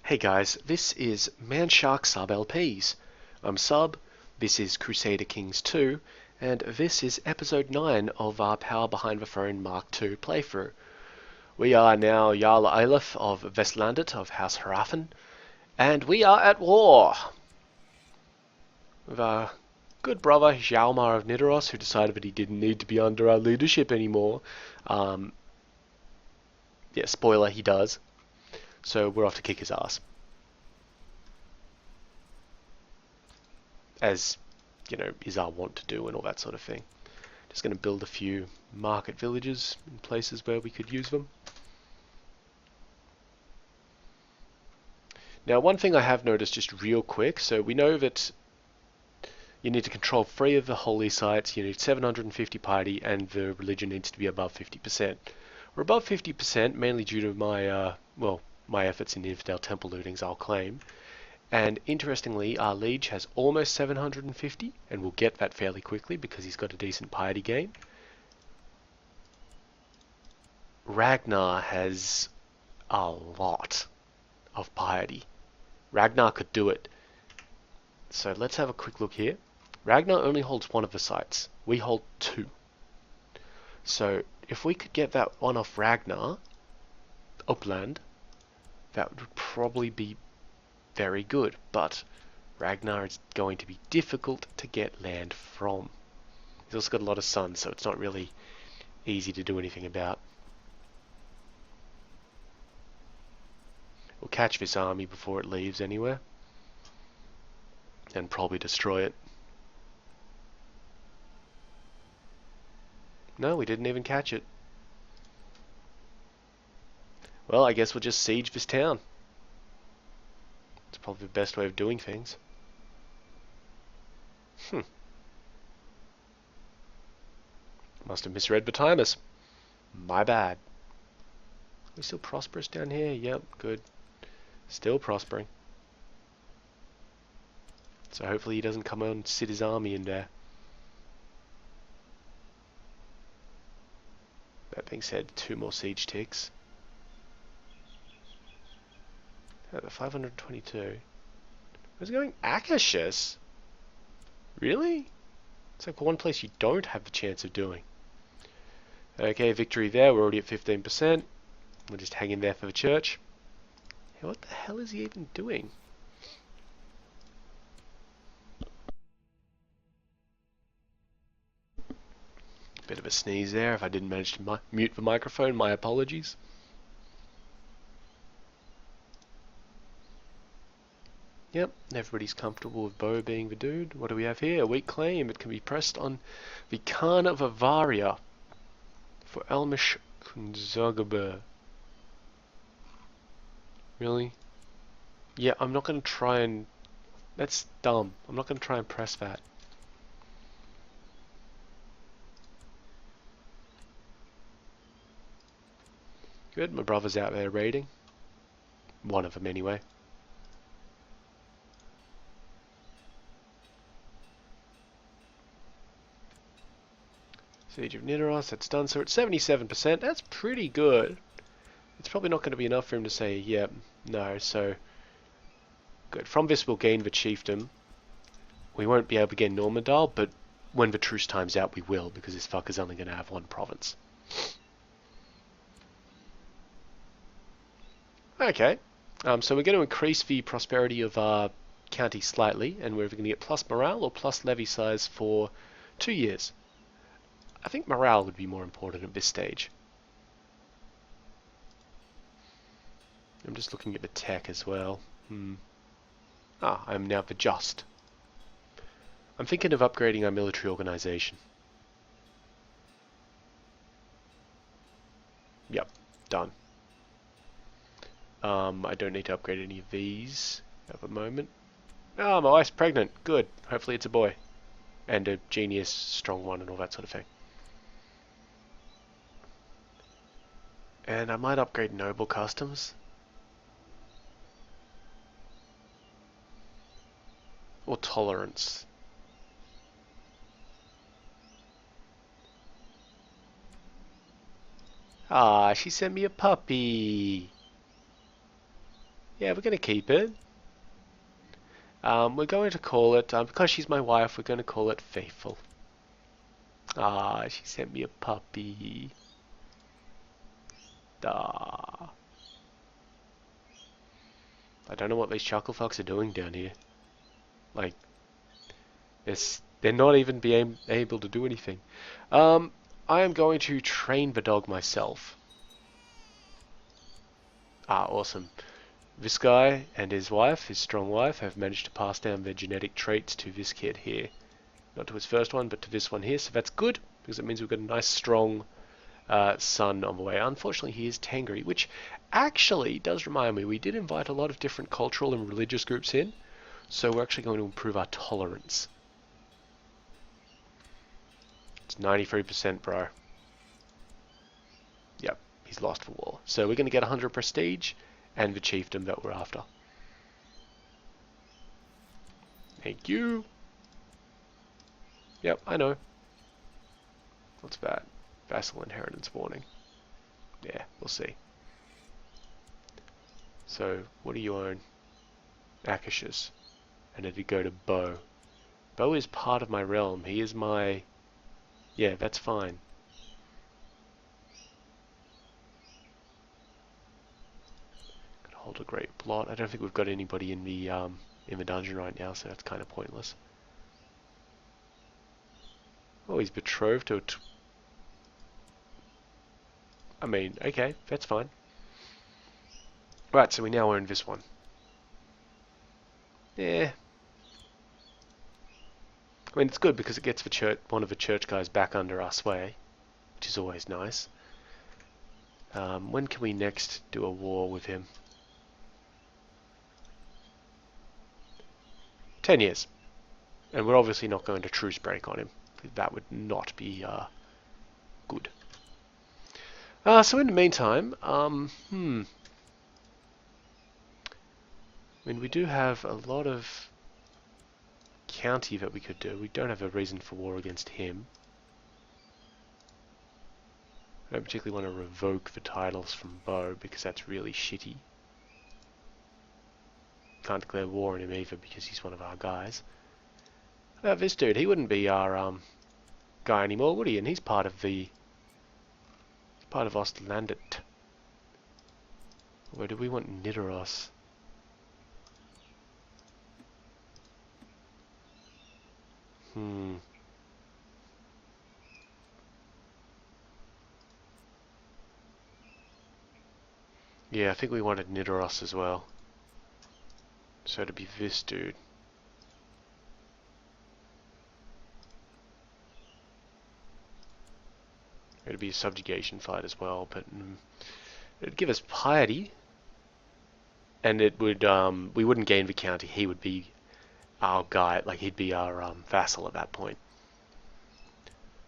Hey guys, this is Manshark Sub LPs. I'm Sub, this is Crusader Kings II, and this is episode 9 of our Power Behind the Throne Mark II playthrough. We are now Jarl Eilif of Vestlandet of House Harafen, and we are at war with our good brother Hjalmar of Nidaros, who decided that he didn't need to be under our leadership anymore. Yeah, spoiler, he does. So we're off to kick his ass. As, you know, is our wont to do and all that sort of thing. Just going to build a few market villages in places where we could use them. Now, one thing I have noticed just real quick, so we know that you need to control 3 of the holy sites, you need 750 piety, and the religion needs to be above 50%. We're above 50%, mainly due to my, my efforts in infidel temple lootings, I'll claim. And interestingly, our liege has almost 750, and we'll get that fairly quickly because he's got a decent piety gain. Ragnar has a lot of piety. Ragnar could do it. So let's have a quick look here. Ragnar only holds 1 of the sites. We hold 2. So if we could get that one off Ragnar, upland, that would probably be very good. But Ragnar is going to be difficult to get land from. He's also got a lot of sun, so it's not really easy to do anything about. We'll catch this army before it leaves anywhere, and probably destroy it. No, we didn't even catch it. Well, I guess we'll just siege this town. It's probably the best way of doing things. Must have misread the timers. My bad. We still prosperous down here? Yep, good. Still prospering. So hopefully he doesn't come and sit his army in there. That being said, 2 more siege ticks. Oh, the 522. Where's it going? Akashus? Really? It's like the one place you don't have the chance of doing. Okay, victory there. We're already at 15%. We'll just hang in there for the church. Hey, what the hell is he even doing? Bit of a sneeze there. If I didn't manage to mute the microphone, my apologies. Yep, everybody's comfortable with Bo being the dude. What do we have here? A weak claim. It can be pressed on the Khan of Avaria for Elmish Kunzagaber. Really? Yeah, I'm not going to try and... That's dumb. I'm not going to try and press that. Good, my brother's out there raiding. One of them anyway. Siege of Nidaros, that's done. So at 77%, that's pretty good. It's probably not going to be enough for him to say, yeah, no, so... Good. From this we'll gain the chiefdom. We won't be able to get Normandal, but when the truce time's out we will, because this fucker's only going to have 1 province. Okay, so we're going to increase the prosperity of our county slightly, and we're going to get plus morale or plus levy size for 2 years. I think morale would be more important at this stage. I'm just looking at the tech as well. I'm now the just. I'm thinking of upgrading our military organization. Yep, done. I don't need to upgrade any of these at the moment. Oh, my wife's pregnant. Good. Hopefully it's a boy. And a genius, strong one and all that sort of thing. And I might upgrade noble customs. Or tolerance. Ah, she sent me a puppy. Yeah, we're going to keep it. We're going to call it, because she's my wife, we're going to call it Faithful. Ah, she sent me a puppy. Ah. I don't know what these chuckle fucks are doing down here. Like, they're not even being able to do anything. I am going to train the dog myself. Ah, awesome. This guy and his wife, his strong wife, have managed to pass down their genetic traits to this kid here. Not to his first one, but to this one here. So that's good, because it means we've got a nice, strong son on the way. Unfortunately, he is Tangri, which actually does remind me, we did invite a lot of different cultural and religious groups in, so we're actually going to improve our tolerance. It's 93%, bro. Yep, he's lost the war. So we're going to get 100 prestige and the chiefdom that we're after. Thank you. Yep, I know. What's that? Vassal inheritance warning. Yeah, we'll see. So, what do you own? Akash's. And it'd go to Bo. Bo is part of my realm. He is my... Yeah, that's fine. Could hold a great plot. I don't think we've got anybody in the dungeon right now, so that's kind of pointless. Oh, he's betrothed to a... I mean, okay, that's fine. Right, so we now own this one. Yeah. I mean, it's good because it gets the church, one of the church guys back under our sway, which is always nice. When can we next do a war with him? 10 years. And we're obviously not going to truce break on him. That would not be good. So in the meantime, I mean, we do have a lot of county that we could do. We don't have a reason for war against him. I don't particularly want to revoke the titles from Bo because that's really shitty. Can't declare war on him either because he's one of our guys. This dude, he wouldn't be our guy anymore, would he? And he's part of Ostlandet. Where do we want Nidoros? Yeah, I think we wanted Nidoros as well. So it'd be this dude. It'd be a subjugation fight as well, but it'd give us piety, and it would we wouldn't gain the county. He would be our guy, like he'd be our vassal at that point.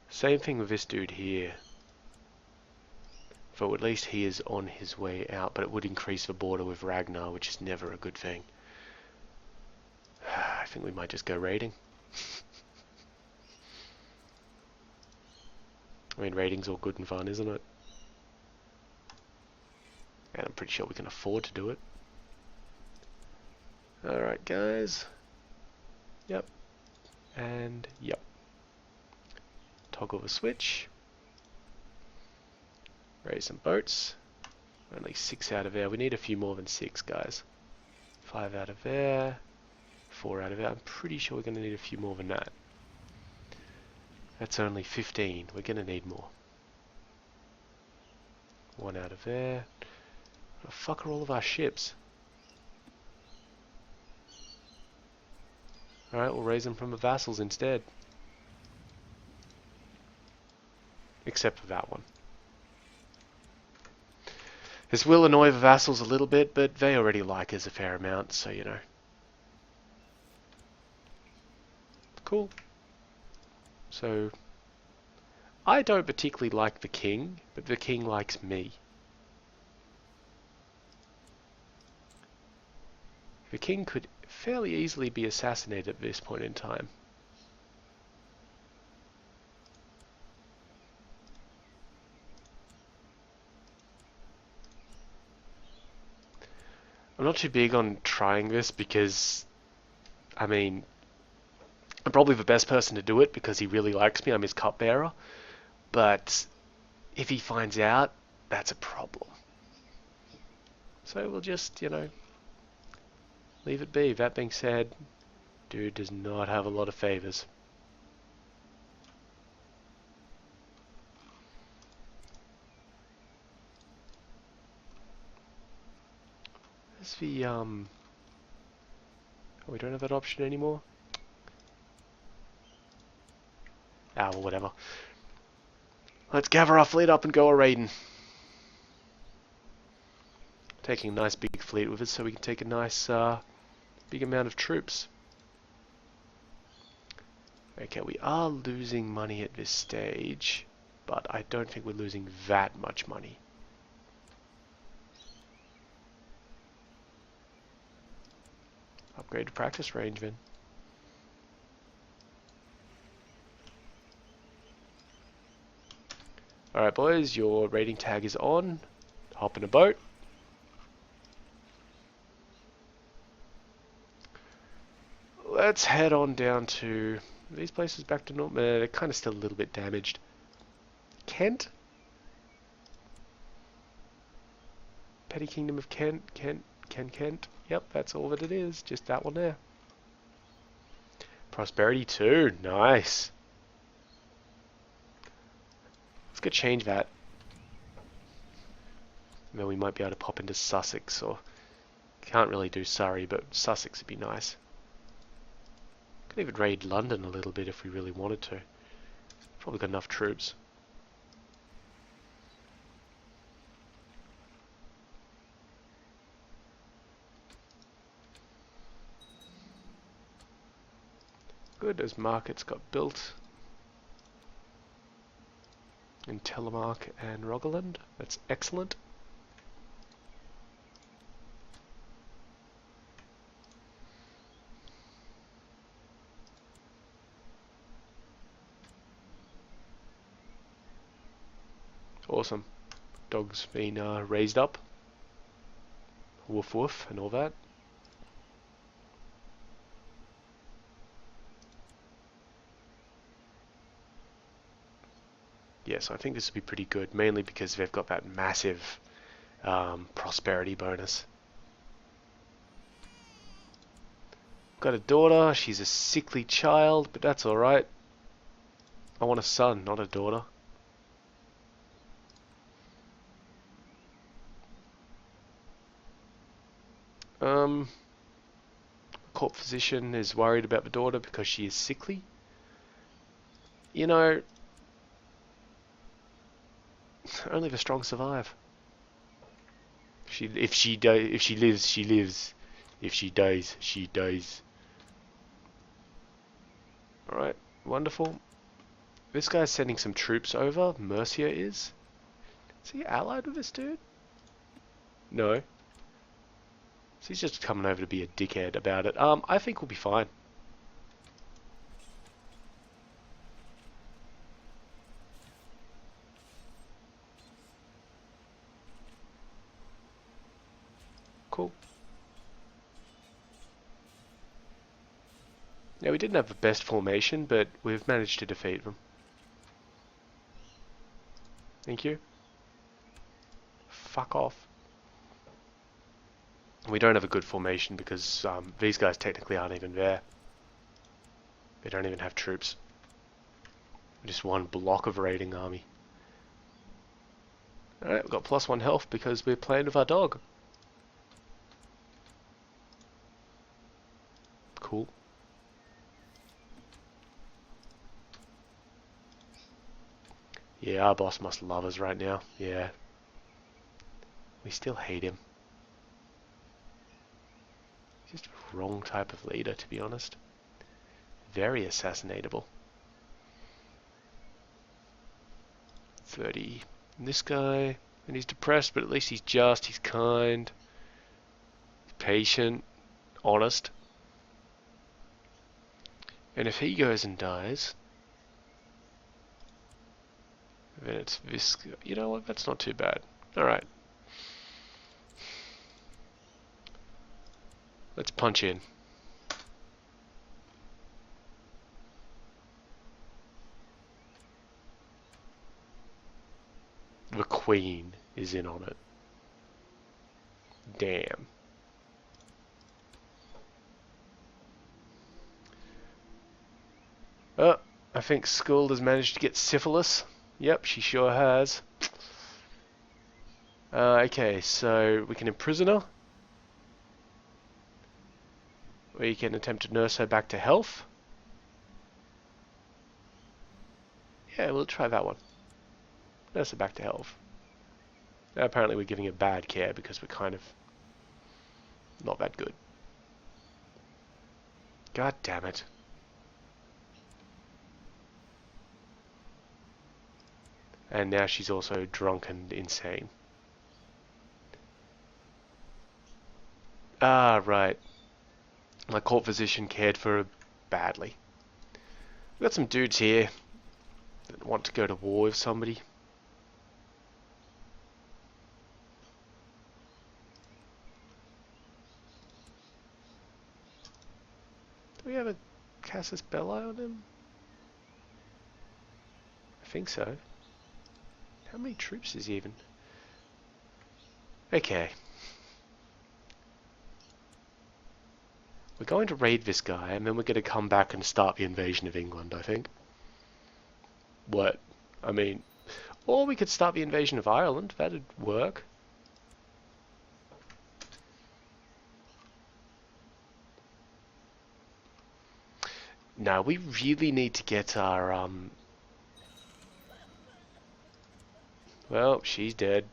Same thing with this dude here. So at least he is on his way out, but it would increase the border with Ragnar, which is never a good thing. I think we might just go raiding. I mean, raiding's all good and fun, isn't it? And I'm pretty sure we can afford to do it. Alright, guys. Yep. And yep. Toggle the switch. Raise some boats. Only 6 out of there. We need a few more than 6, guys. 5 out of there. 4 out of there. I'm pretty sure we're going to need a few more than that. That's only 15. We're going to need more. 1 out of there. Where the fuck are all of our ships? Alright, we'll raise them from the vassals instead. Except for that one. This will annoy the vassals a little bit, but they already like us a fair amount, so you know. Cool. So, I don't particularly like the king, but the king likes me. The king could fairly easily be assassinated at this point in time. I'm not too big on trying this because, I mean, I'm probably the best person to do it because he really likes me. I'm his cupbearer. But if he finds out, that's a problem. So we'll just, leave it be. That being said, dude does not have a lot of favors. There's the, oh, we don't have that option anymore? Ah, well, whatever. Let's gather our fleet up and go a-raiding. Taking a nice big fleet with us so we can take a nice, big amount of troops. Okay, we are losing money at this stage, but I don't think we're losing that much money. Upgrade to practice range, then. Alright, boys, your raiding tag is on. Hop in a boat. Let's head on down to these places back to normal. They're kind of still a little bit damaged. Kent? Petty Kingdom of Kent. Kent. Yep, that's all that it is. Just that one there. Prosperity 2. Nice. Let's go change that. Then we might be able to pop into Sussex, or can't really do Surrey, but Sussex would be nice. Could even raid London a little bit if we really wanted to. Probably got enough troops. Good, those markets got built in Telemark and Rogaland. That's excellent. Awesome. Dog's been raised up. Woof woof and all that. Yes, I think this will be pretty good, mainly because they've got that massive prosperity bonus. Got a daughter, she's a sickly child, but that's alright. I want a son, not a daughter. Court physician is worried about the daughter because she is sickly. You know, only the strong survive. If she lives, she lives. If she dies, she dies. Alright, wonderful. This guy's sending some troops over. Mercia is. Is he allied with this dude? No. So he's just coming over to be a dickhead about it. I think we'll be fine. Cool. Yeah, we didn't have the best formation, but we've managed to defeat them. Thank you. Fuck off. We don't have a good formation because these guys technically aren't even there. They don't even have troops. Just one block of raiding army. Alright, we've got +1 health because we're playing with our dog. Cool. Yeah, our boss must love us right now. Yeah. We still hate him. Just the wrong type of leader, to be honest. Very assassinatable. 30. And this guy, and he's depressed, but at least he's just, he's kind, he's patient, honest. And if he goes and dies, then it's this, you know what, that's not too bad. Alright. Let's punch in. The Queen is in on it. Damn. Oh, I think Skuld has managed to get syphilis. Yep, she sure has. Okay, so we can imprison her. We can attempt to nurse her back to health. Yeah, we'll try that one. Nurse her back to health. Now, apparently we're giving her bad care because we're kind of not that good. God damn it. And now she's also drunk and insane. Ah, right. My court physician cared for her badly. We've got some dudes here that want to go to war with somebody. Do we have a Casus Belli on him? I think so. How many troops is he even? Okay. We're going to raid this guy, and then we're going to come back and start the invasion of England, I think. What? I mean, or we could start the invasion of Ireland. That'd work. No, we really need to get our, Well, she's dead.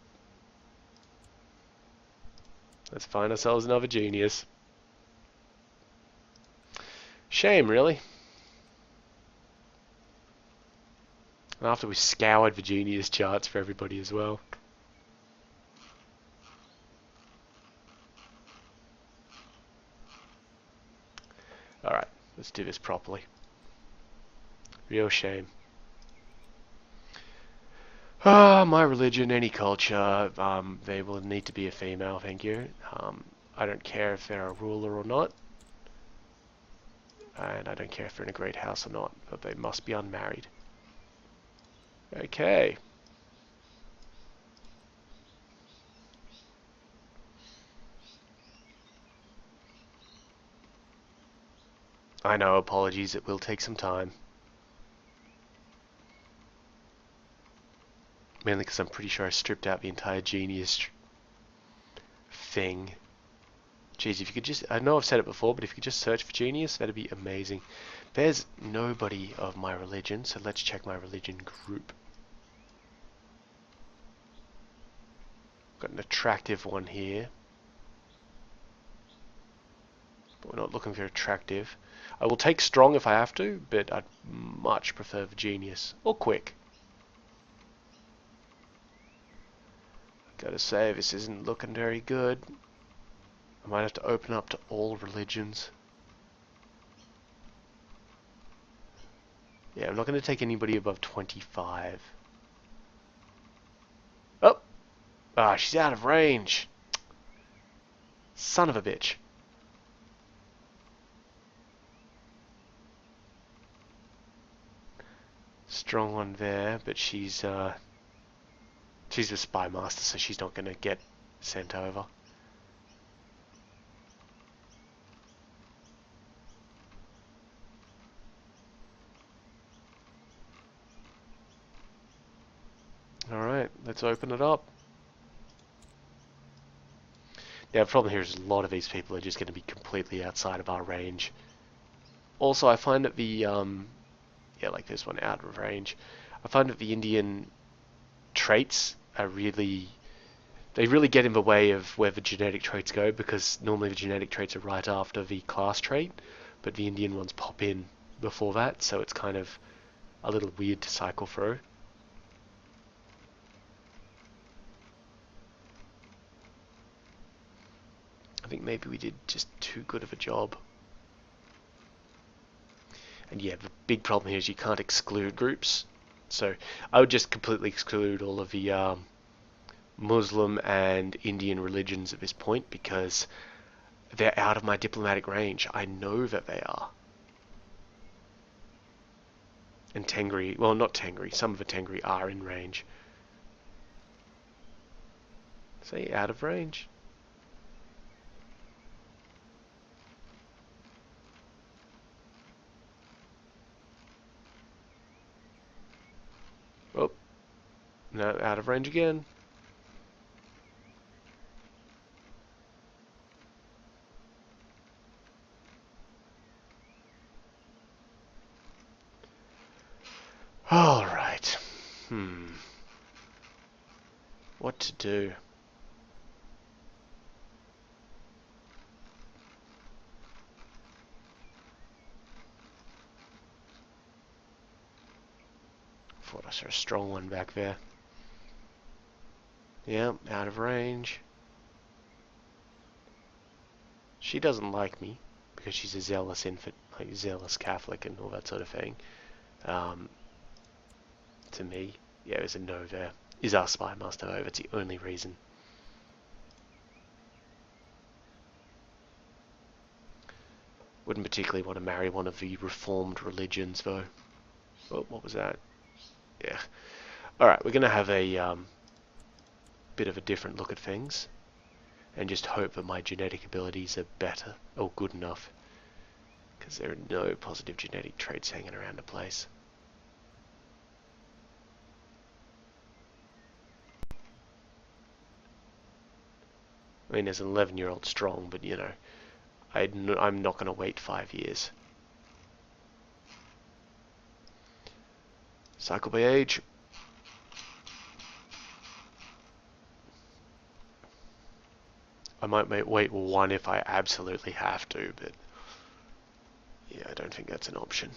Let's find ourselves another genius. Shame, really. After we scoured the genius charts for everybody as well. Alright, let's do this properly. Real shame. My religion, any culture, they will need to be a female, thank you. I don't care if they're a ruler or not. And I don't care if they're in a great house or not, but they must be unmarried. Okay. I know, apologies, it will take some time. Mainly because I'm pretty sure I stripped out the entire genius thing. Jeez, if you could just... I know I've said it before, but if you could just search for genius, that'd be amazing. There's nobody of my religion, so let's check my religion group. Got an attractive one here. But we're not looking for attractive. I will take strong if I have to, but I'd much prefer the genius. Or quick. Gotta say, this isn't looking very good. I might have to open up to all religions. Yeah, I'm not going to take anybody above 25. Oh! Ah, she's out of range. Son of a bitch. Strong one there, but she's a spy master, so she's not going to get sent over. Alright, let's open it up. Yeah, the problem here is a lot of these people are just going to be completely outside of our range. Also, I find that the, yeah, like this one, out of range. I find that the Indian traits are really, they really get in the way of where the genetic traits go, because normally the genetic traits are right after the class trait, but the Indian ones pop in before that, so it's kind of a little weird to cycle through. I think maybe we did just too good of a job. And yeah, the big problem here is you can't exclude groups. So I would just completely exclude all of the Muslim and Indian religions at this point, because They're out of my diplomatic range. I know that they are. And Tengri, well, not Tengri, some of the Tengri are in range. See, out of range. Oh, no, out of range again. All right. What to do? Thought I saw a strong one back there. Yeah, out of range. She doesn't like me because she's a zealous infant, like zealous Catholic and all that sort of thing. To me, yeah, there's a no there. Is our spy master though? That's the only reason. Wouldn't particularly want to marry one of the reformed religions though. Oh, what was that? Yeah. Alright, we're going to have a bit of a different look at things. And just hope that my genetic abilities are better, or good enough. Because there are no positive genetic traits hanging around the place. I mean, there's an 11-year-old strong, but you know, I'm not going to wait 5 years. Cycle by age. I might wait one if I absolutely have to, but yeah, I don't think that's an option.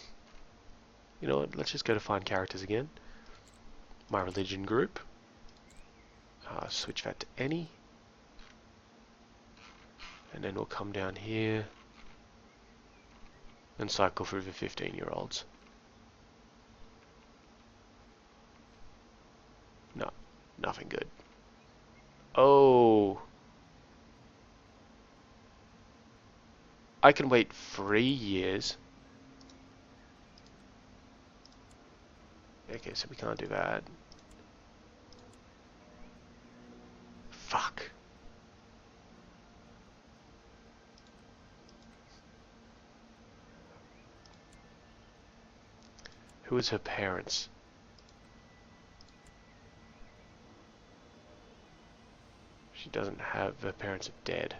You know what, let's just go to find characters again. My religion group. Switch that to any. And then we'll come down here and cycle through the 15-year-olds. No, nothing good. Oh. I can wait 3 years. Okay, so we can't do that. Fuck. Who is her parents? She doesn't have, her parents are dead.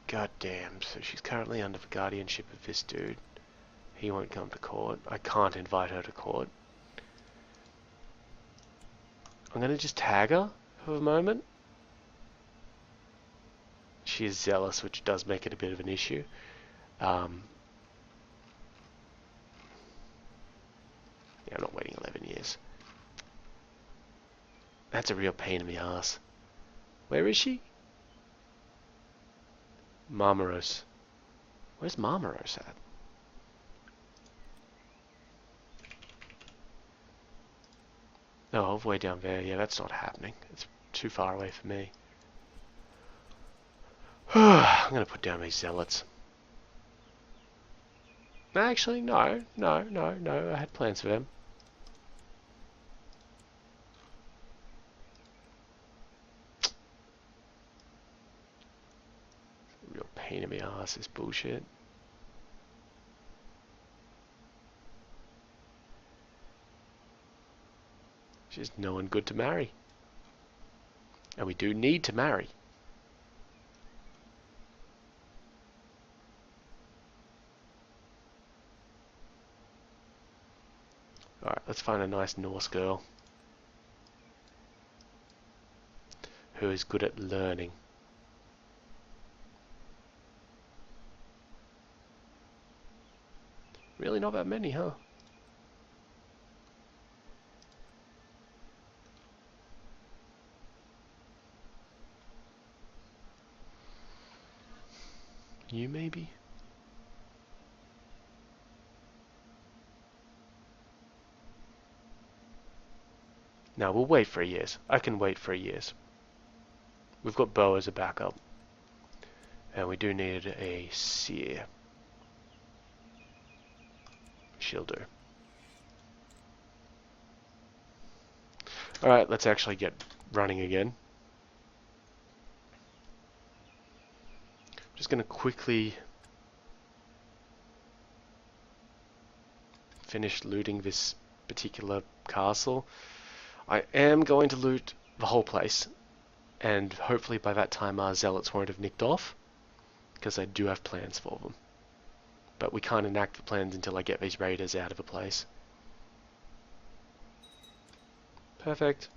God damn, so she's currently under the guardianship of this dude. He won't come to court. I can't invite her to court. I'm gonna just tag her for a moment. She is zealous, which does make it a bit of an issue. Yeah, I'm not waiting 11 years. That's a real pain in the ass. Where is she? Marmaros. Where's Marmaros at? Oh, way down there. Yeah, that's not happening. It's too far away for me. I'm going to put down these zealots. Actually, no. I had plans for them. Real pain in the ass, this bullshit. She's no one good to marry. And we do need to marry. Alright, let's find a nice Norse girl. Who is good at learning. Really not that many, huh? You maybe? Now we'll wait for years. I can wait for years. We've got bow as a backup. And we do need a seer. Shielder. Alright, let's actually get running again. Just going to quickly finish looting this particular castle. I am going to loot the whole place, and hopefully by that time our zealots won't have nicked off, because I do have plans for them. But we can't enact the plans until I get these raiders out of the place. Perfect.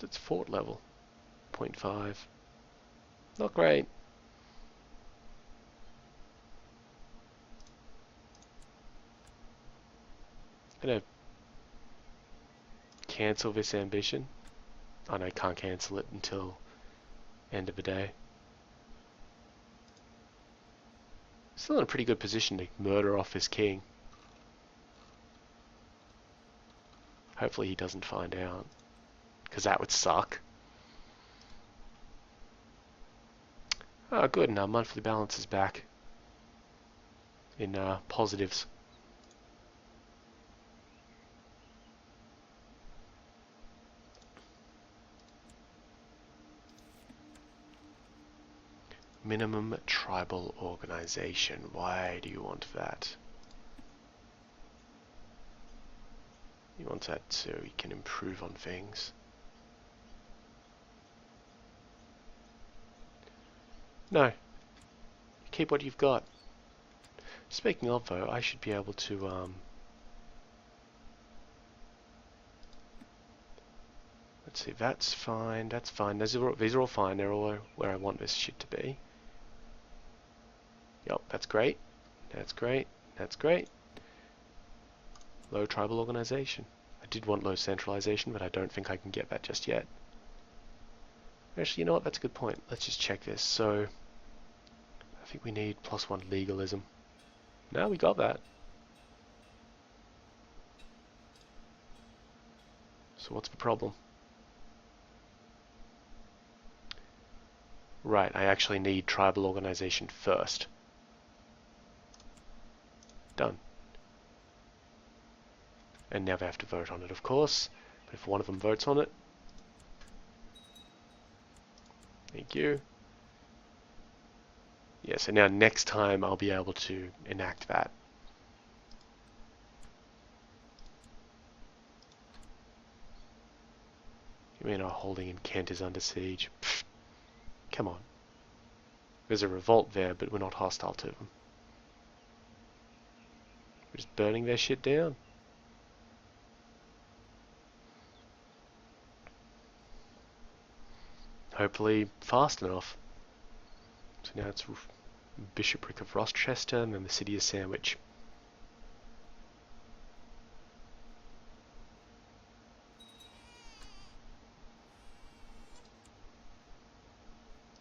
It's fort level. 0.5. Not great. I'm gonna cancel this ambition. Oh no, I can't cancel it until end of the day. Still in a pretty good position to murder off his king. Hopefully he doesn't find out, because that would suck. Oh good, and our monthly balance is back in positives. Minimum tribal organization. Why do you want that? You want that so you can improve on things. No. Keep what you've got. Speaking of though, I should be able to let's see, that's fine, that's fine. These are all fine, they're all where I want this shit to be. Yup, that's great. That's great. That's great. Low tribal organization. I did want low centralization, but I don't think I can get that just yet. Actually, you know what? That's a good point. Let's just check this. So, I think we need +1 legalism. No, we got that. So what's the problem? Right, I actually need tribal organization first. Done. And now they have to vote on it, of course. But if one of them votes on it... Thank you. Yeah, so now next time I'll be able to enact that. You mean our holding in Kent is under siege? Pfft, come on. There's a revolt there, but we're not hostile to them. We're just burning their shit down. Hopefully fast enough. So now it's Bishopric of Rochester and then the city of Sandwich.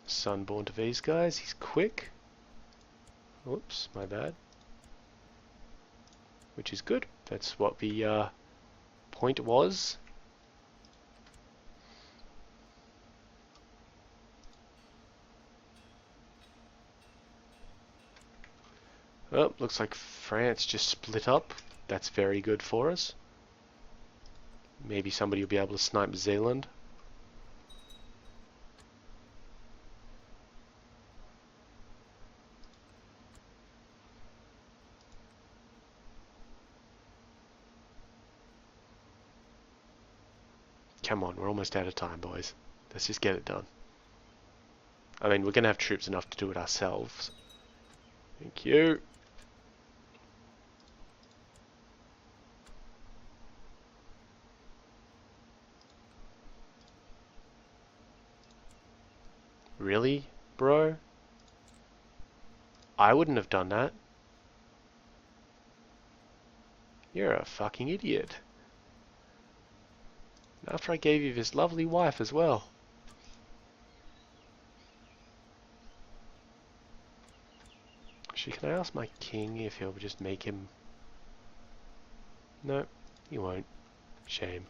Son born to these guys, he's quick. Whoops, my bad. Which is good. That's what the point was. Oh, looks like France just split up. That's very good for us. Maybe somebody will be able to snipe Zealand. Come on, we're almost out of time, boys. Let's just get it done. I mean, we're going to have troops enough to do it ourselves. Thank you. Really, bro? I wouldn't have done that. You're a fucking idiot. After I gave you this lovely wife as well. Actually, can I ask my king if he'll just make him... No, he won't. Shame.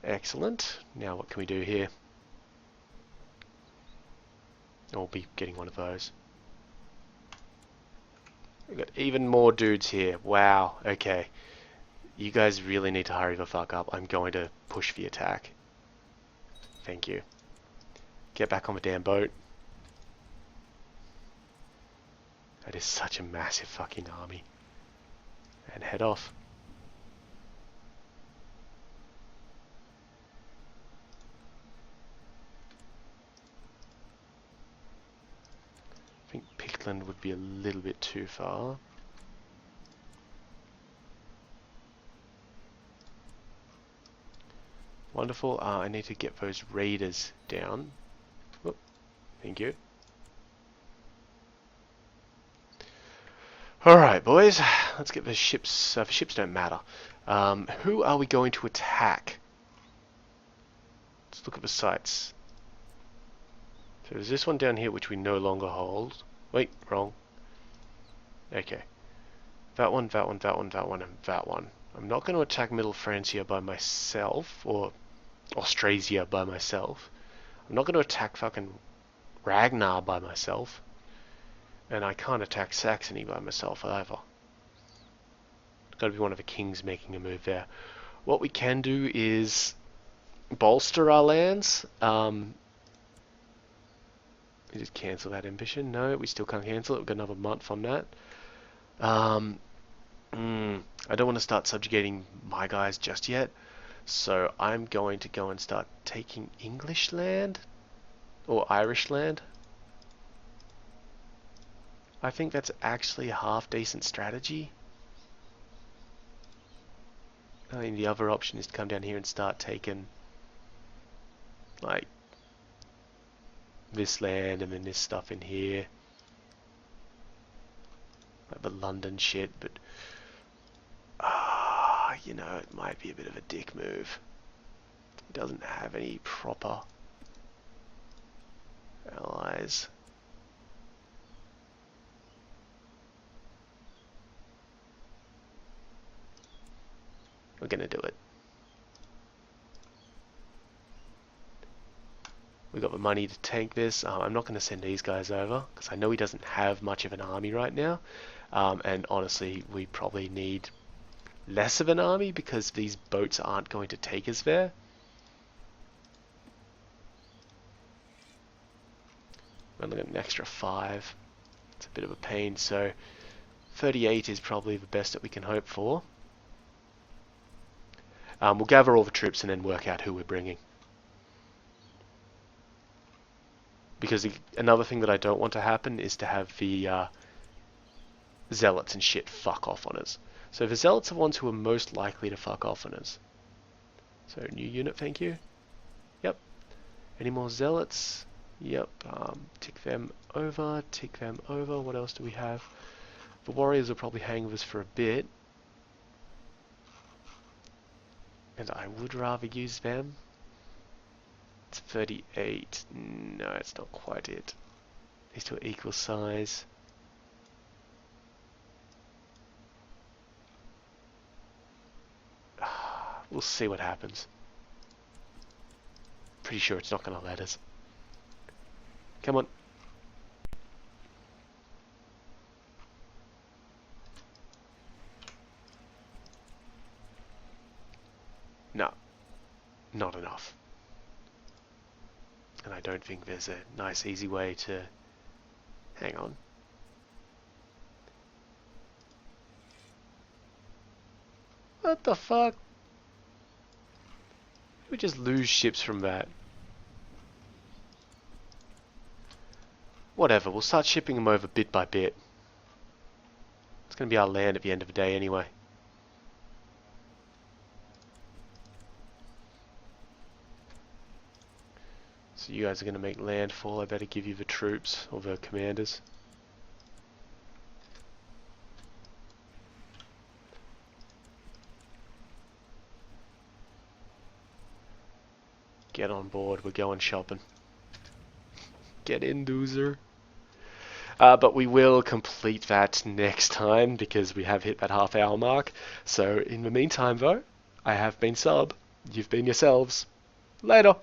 Excellent. Now what can we do here? I'll be getting one of those. We've got even more dudes here. Wow, okay. You guys really need to hurry the fuck up. I'm going to push the attack. Thank you. Get back on the damn boat. That is such a massive fucking army. And head off. I think Pictland would be a little bit too far. Wonderful. I need to get those raiders down. Whoop. Thank you. Alright, boys. Let's get the ships. The ships don't matter. Who are we going to attack? Let's look at the sites. So there's this one down here which we no longer hold. Wait, wrong. Okay. That one, that one, that one, that one, and that one. I'm not going to attack Middle Francia by myself, or Austrasia by myself. I'm not going to attack fucking Ragnar by myself. And I can't attack Saxony by myself either. It's got to be one of the kings making a move there. What we can do is bolster our lands. We just cancel that ambition. No, we still can't cancel it. We've got another month on that. I don't want to start subjugating my guys just yet. So I'm going to go and start taking English land. Or Irish land. I think that's actually a half decent strategy. I mean, the other option is to come down here and start taking, like, this land and then this stuff in here. Like the London shit, but... you know, it might be a bit of a dick move. It doesn't have any proper allies. We're gonna do it. We got the money to tank this. I'm not going to send these guys over because I know he doesn't have much of an army right now. And honestly, we probably need less of an army because these boats aren't going to take us there. We're only got an extra 5. It's a bit of a pain. So 38 is probably the best that we can hope for. We'll gather all the troops and then work out who we're bringing. Because another thing that I don't want to happen is to have the zealots and shit fuck off on us. So the zealots are the ones who are most likely to fuck off on us. So new unit, thank you. Yep. Any more zealots? Yep. Tick them over, tick them over. What else do we have? The warriors will probably hang with us for a bit. And I would rather use them. It's 38. No, it's not quite it. These two are equal size. We'll see what happens. Pretty sure it's not going to let us. Come on. No. Not enough. And I don't think there's a nice easy way to... Hang on. What the fuck? We just lose ships from that. Whatever, we'll start shipping them over bit by bit. It's going to be our land at the end of the day anyway. So you guys are going to make landfall. I better give you the troops, or the commanders. Get on board. We're going shopping. Get in, Doozer. But we will complete that next time because we have hit that half-hour mark. So in the meantime, though, I have been Sub. You've been yourselves. Later.